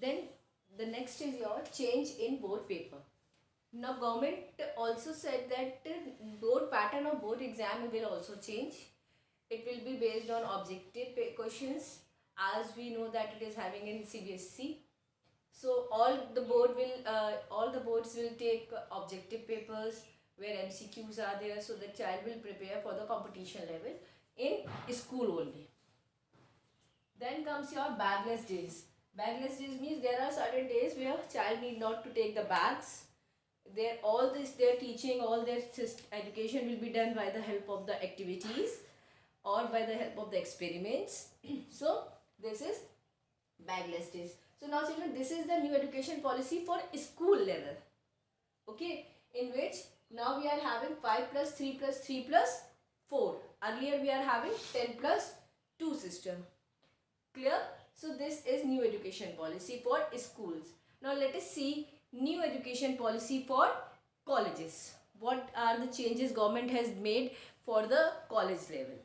Then the next is your change in board paper. Now government also said that board pattern of board exam will also change. It will be based on objective questions, as we know that it is having in CBSE. So all the boards will take objective papers where MCQs are there, so the child will prepare for the competition level in school only. Then comes your bagless days. Bagless days means there are certain days where child need not to take the bags. Their teaching, all their education will be done by the help of the activities or by the help of the experiments. So this is bagless days. So now children, this is the new education policy for school level. Okay, in which now we are having 5 plus 3 plus 3 plus 4. Earlier we are having 10 plus 2 system. Clear? So this is new education policy for schools. Now let us see new education policy for colleges. What are the changes government has made for the college level?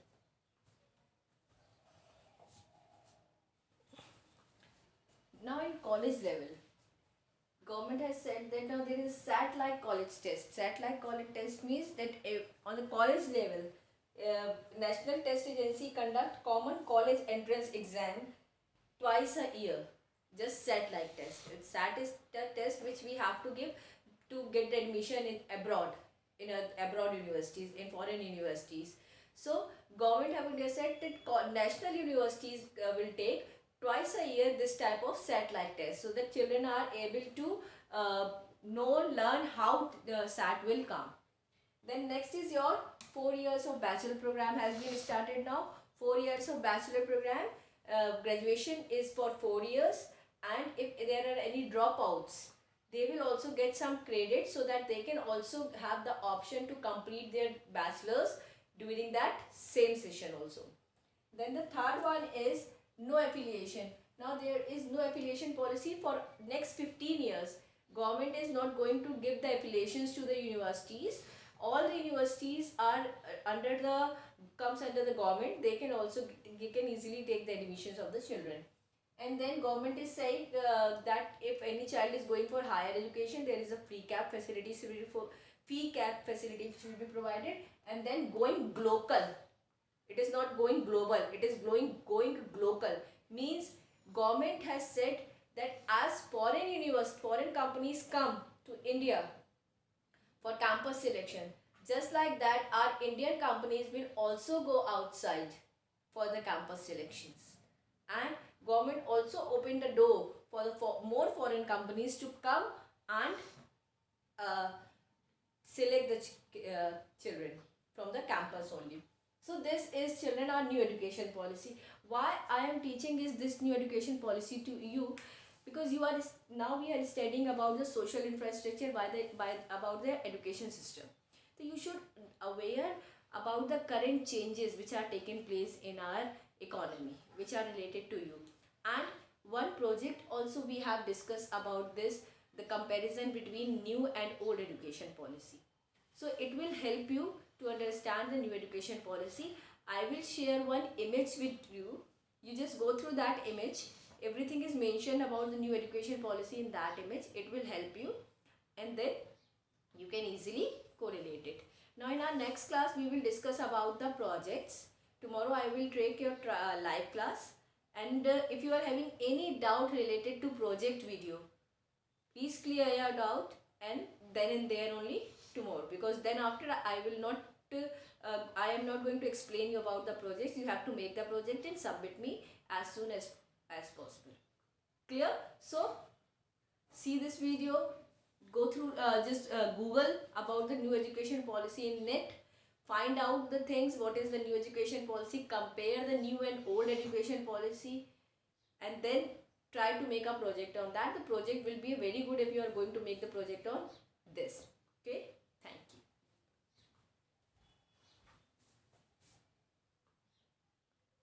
Now in college level, government has said that now there is SAT-like college test. SAT-like college test means that on the college level, National Test Agency conduct common college entrance exam twice a year. Just SAT-like test. SAT is the test which we have to give to get the admission in abroad universities, in foreign universities. So government have said that national universities will take twice a year this type of SAT-like test, so that children are able to learn how the SAT will come. Then next is your 4 years of bachelor program has been started now. 4 years of bachelor program, graduation is for 4 years, and if there are any dropouts, they will also get some credit so that they can also have the option to complete their bachelor's during that same session also. Then the third one is no affiliation. Now there is no affiliation policy for next 15 years. Government is not going to give the affiliations to the universities. All the universities are comes under the government. They can easily take the admissions of the children. And then government is saying that if any child is going for higher education, there is a fee cap facility which will be provided. And then going local. It is not going global, it is going local. Means government has said that as foreign companies come to India for campus selection, just like that our Indian companies will also go outside for the campus selections. And government also opened the door for more foreign companies to come and select the children from the campus only. So this is children our new education policy. Why I am teaching is this new education policy to you, because we are studying about the social infrastructure about the education system. So you should aware about the current changes which are taking place in our economy, which are related to you. And one project also we have discussed about this, the comparison between new and old education policy. So it will help you to understand the new education policy. I will share one image with you. You just go through that image. Everything is mentioned about the new education policy in that image. It will help you, and then you can easily correlate it. Now in our next class we will discuss about the projects. Tomorrow I will take your live class, and if you are having any doubt related to project video, please clear your doubt, and then and there only tomorrow, because then after I am not going to explain you about the projects. You have to make the project and submit me as soon as possible. Clear? So see this video, go through Google about the new education policy in net, find out the things, what is the new education policy, compare the new and old education policy, and then try to make a project on that. The project will be very good if you are going to make the project on this.